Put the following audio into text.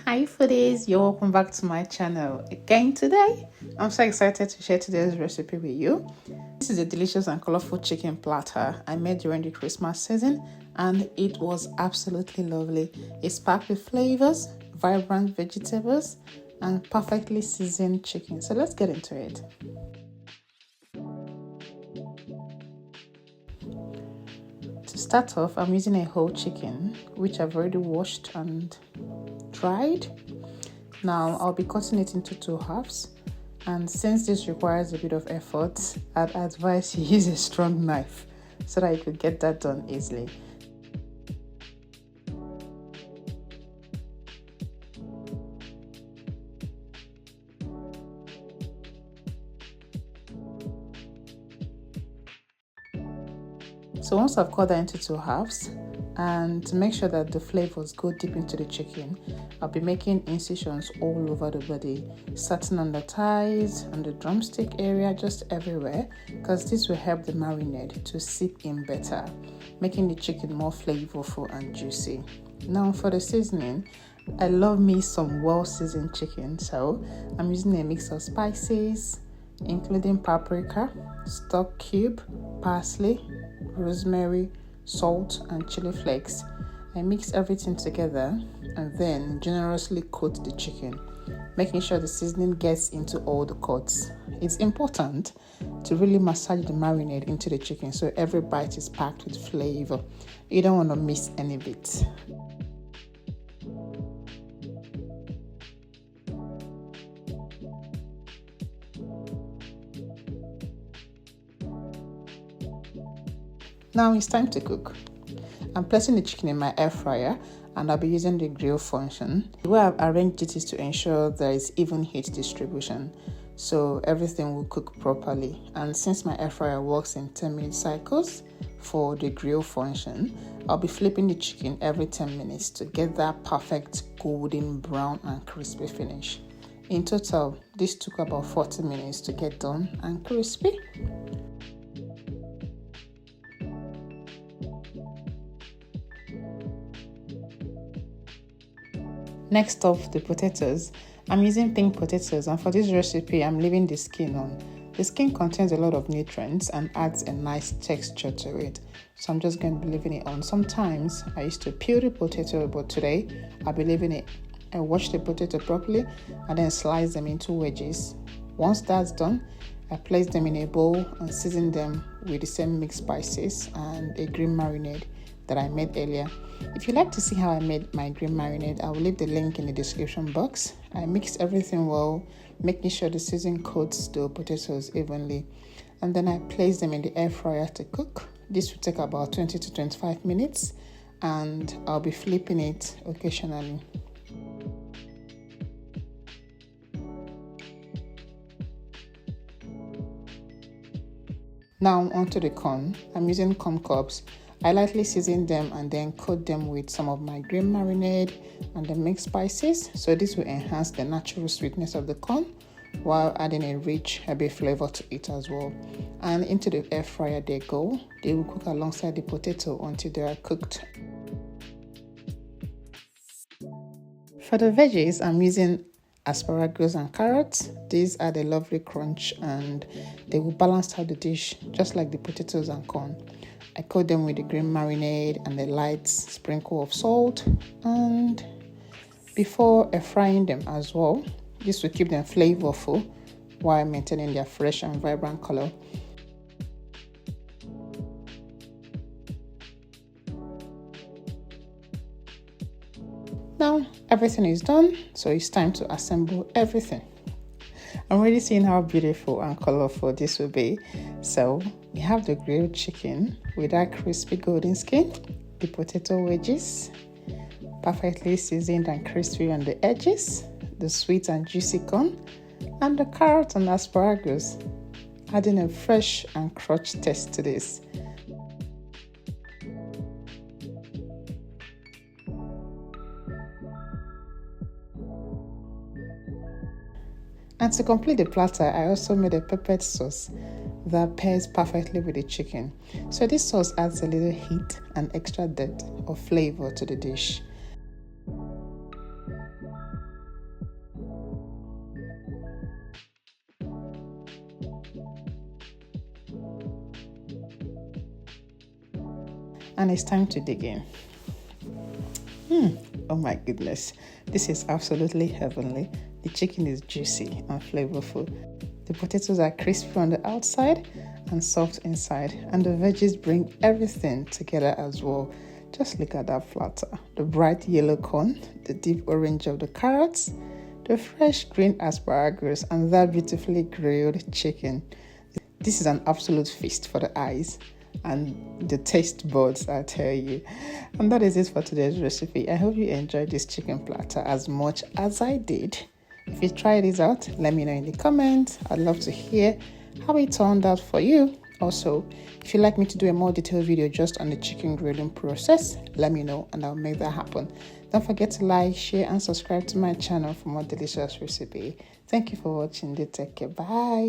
Hi foodies, you're welcome back to my channel again today. I'm so excited to share today's recipe with you. This is a delicious and colorful chicken platter I made during the Christmas season and it was absolutely lovely. It's packed with flavors, vibrant vegetables and perfectly seasoned chicken. So let's get into it. To start off, I'm using a whole chicken which I've already washed and dried. Now I'll be cutting it into 2 halves, and since this requires a bit of effort, I'd advise you use a strong knife so that you could get that done easily. So once I've cut that into 2 halves, and to make sure that the flavors go deep into the chicken, I'll be making incisions all over the body, starting on the thighs, on the drumstick area, just everywhere, because this will help the marinade to seep in better, making the chicken more flavorful and juicy. Now for the seasoning, I love me some well-seasoned chicken, so I'm using a mix of spices, including paprika, stock cube, parsley, rosemary, salt and chili flakes. I mix everything together and then generously coat the chicken, making sure the seasoning gets into all the cuts. It's important to really massage the marinade into the chicken so every bite is packed with flavor. You don't want to miss any bit. Now it's time to cook. I'm placing the chicken in my air fryer and I'll be using the grill function. The way I've arranged it is to ensure there is even heat distribution so everything will cook properly. And since my air fryer works in 10-minute cycles for the grill function, I'll be flipping the chicken every 10 minutes to get that perfect golden brown and crispy finish. In total, this took about 40 minutes to get done and crispy. Next up, the potatoes. I'm using pink potatoes, and for this recipe I'm leaving the skin on. The skin contains a lot of nutrients and adds a nice texture to it, so I'm just going to be leaving it on. Sometimes I used to peel the potato, but today I'll be leaving it. I wash the potato properly and then slice them into wedges. Once that's done, I place them in a bowl and season them with the same mixed spices and a green marinade that I made earlier. If you'd like to see how I made my green marinade, I will leave the link in the description box. I mixed everything well, making sure the seasoning coats the potatoes evenly, and then I placed them in the air fryer to cook. This will take about 20 to 25 minutes and I'll be flipping it occasionally. Now onto the corn. I'm using corn cobs. I lightly season them and then coat them with some of my green marinade and the mixed spices, so this will enhance the natural sweetness of the corn while adding a rich herbal flavor to it as well. And into the air fryer they go. They will cook alongside the potato until they are cooked. For the veggies, I'm using asparagus and carrots. These add a lovely crunch and they will balance out the dish just like the potatoes and corn. I coat them with the green marinade and a light sprinkle of salt, and before frying them as well, this will keep them flavorful while maintaining their fresh and vibrant color. Now everything is done, so it's time to assemble everything. I'm already seeing how beautiful and colorful this will be. So we have the grilled chicken with that crispy golden skin, the potato wedges, perfectly seasoned and crispy on the edges, the sweet and juicy corn, and the carrot and asparagus, adding a fresh and crunch taste to this. And to complete the platter, I also made a peppered sauce that pairs perfectly with the chicken. So this sauce adds a little heat and extra depth of flavor to the dish. and it's time to dig in. Oh my goodness, this is absolutely heavenly. The chicken is juicy and flavorful. The potatoes are crispy on the outside and soft inside, and the veggies bring everything together as well. Just look at that platter. The bright yellow corn, the deep orange of the carrots, the fresh green asparagus, and that beautifully grilled chicken. This is an absolute feast for the eyes and the taste buds, I tell you. And that is it for today's recipe. I hope you enjoyed this chicken platter as much as I did. If you try this out, let me know in the comments. I'd love to hear how it turned out for you. Also, if you'd like me to do a more detailed video just on the chicken grilling process, let me know and I'll make that happen. Don't forget to like, share and subscribe to my channel for more delicious recipe. Thank you for watching. Take care. Bye.